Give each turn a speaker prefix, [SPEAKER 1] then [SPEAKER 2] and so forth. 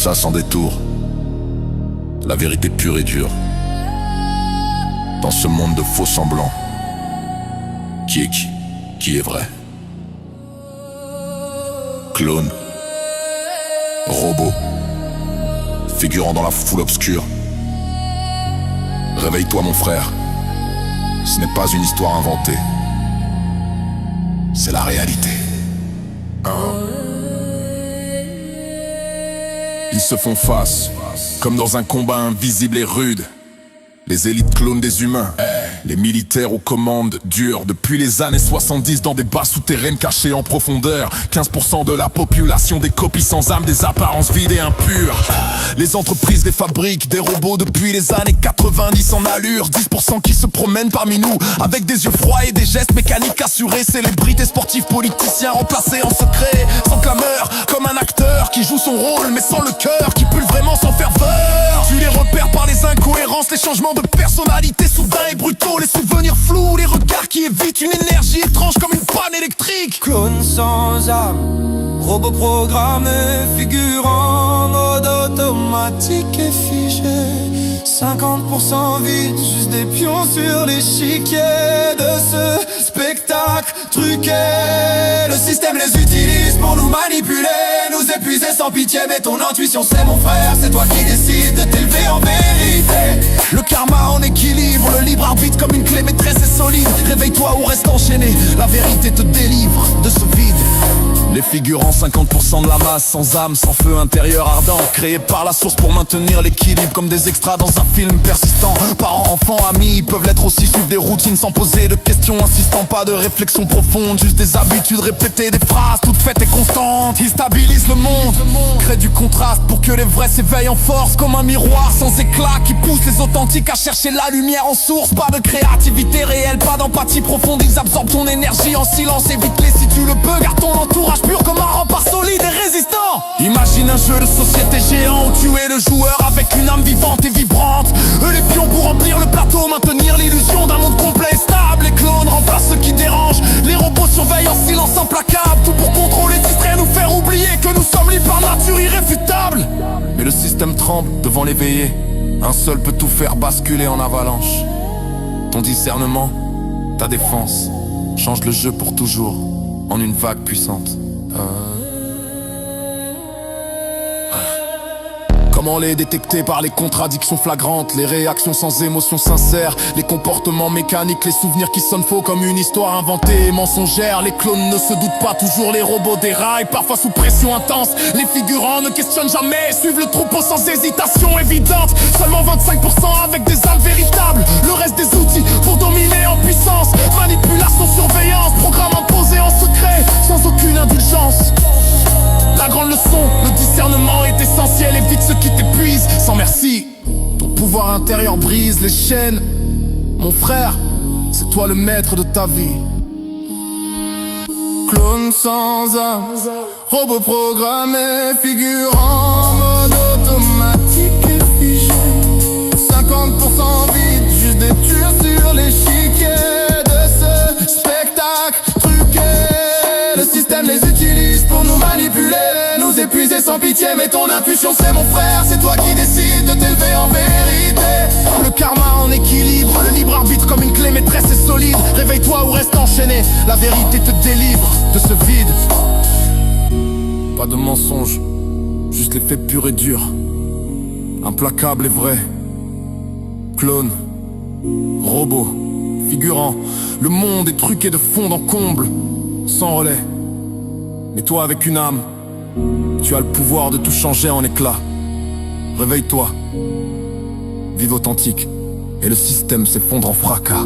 [SPEAKER 1] ça sans détour. La vérité pure et dure. Dans ce monde de faux semblants, qui est qui? Qui est vrai? Clone, robot, figurant dans la foule obscure. Réveille-toi mon frère, ce n'est pas une histoire inventée, c'est la réalité. Ils se font face, comme dans un combat invisible et rude. Les élites clones des humains, les militaires aux commandes dures. Depuis les années 70 dans des bases souterraines cachées en profondeur. 15% de la population, des copies sans âme, des apparences vides et impures. Les entreprises, des fabriques, des robots depuis les années 90 en allure. 10% qui se promènent parmi nous avec des yeux froids et des gestes mécaniques assurés. Célébrités, sportifs, politiciens remplacés en secret, sans clameur, comme un acteur qui joue son rôle mais sans le cœur, qui pue vraiment sans ferveur. Tu les repères par les incohérences, les changements de personnalité soudains et brutaux, les souvenirs flous, les regards qui évitent une énergie étrange comme une panne électrique.
[SPEAKER 2] Clone sans âme, robot programmé, figurant en mode automatique et figé. 50% vide, juste des pions sur l'échiquier de ce spectacle truqué. Le système les utilise pour nous manipuler, nous épuiser sans pitié. Mais ton intuition c'est mon frère, c'est toi qui décides de t'élever en vérité.
[SPEAKER 3] Le karma en équilibre, le libre arbitre comme une clé maîtresse et solide. Réveille-toi ou reste enchaîné, la vérité te délivre de ce vide. Les figurants, 50% de la masse, sans âme, sans feu intérieur ardent, créés par la source pour maintenir l'équilibre, comme des extras dans un film persistant. Parents, enfants, amis, ils peuvent l'être aussi, suivre des routines sans poser de questions, insistant, pas de réflexion profonde, juste des habitudes répétées, des phrases toutes faites et constantes. Ils stabilisent le monde, créent du contraste pour que les vrais s'éveillent en force, comme un miroir sans éclat qui pousse les authentiques à chercher la lumière en source. Pas de créativité réelle, pas d'empathie profonde, ils absorbent ton énergie en silence. Évite-les si tu le peux, garde ton entourage pur comme un rempart solide et résistant. Imagine un jeu de société géant où tu es le joueur avec une âme vivante et vibrante. Eux les pions pour remplir le plateau, maintenir l'illusion d'un monde complet et stable. Les clones remplacent ceux qui dérangent, les robots surveillent en silence implacable. Tout pour contrôler, distraire, nous faire oublier que nous sommes libres par nature irréfutable. Mais le système tremble devant l'éveillé, un seul peut tout faire basculer en avalanche. Ton discernement, ta défense, change le jeu pour toujours en une vague puissante. Comment les détecter par les contradictions flagrantes, les réactions sans émotion sincère, les comportements mécaniques, les souvenirs qui sonnent faux comme une histoire inventée et mensongère. Les clones ne se doutent pas toujours, les robots déraillent, parfois sous pression intense. Les figurants ne questionnent jamais, suivent le troupeau sans hésitation évidente. Seulement 25% avec des âmes véritables, le reste des outils pour dominer en puissance. Manipulation, surveillance, programme imposé en secret, sans aucune indulgence. La grande leçon, le discernement est essentiel, évite ceux qui t'épuisent sans merci. Ton pouvoir intérieur brise les chaînes. Mon frère, c'est toi le maître de ta vie. Clone sans âme, robot programmé, figurant en mode automatique et figé. 50% vide, juste des tueurs sur l'échiquier de ce spectacle truqué. Le système les utilise pour nous manipuler, nous épuiser sans pitié. Mais ton intuition c'est mon frère, c'est toi qui décides de t'élever en vérité. Le karma en équilibre, le libre arbitre comme une clé maîtresse et solide. Réveille-toi ou reste enchaîné, la vérité te délivre de ce vide. Pas de mensonge, juste les faits purs et durs, implacable et vrai. Clone, robot, figurant, le monde est truqué de fond en comble, sans relais. Mais toi avec une âme, tu as le pouvoir de tout changer en éclats. Réveille-toi, vive authentique, et le système s'effondre en fracas.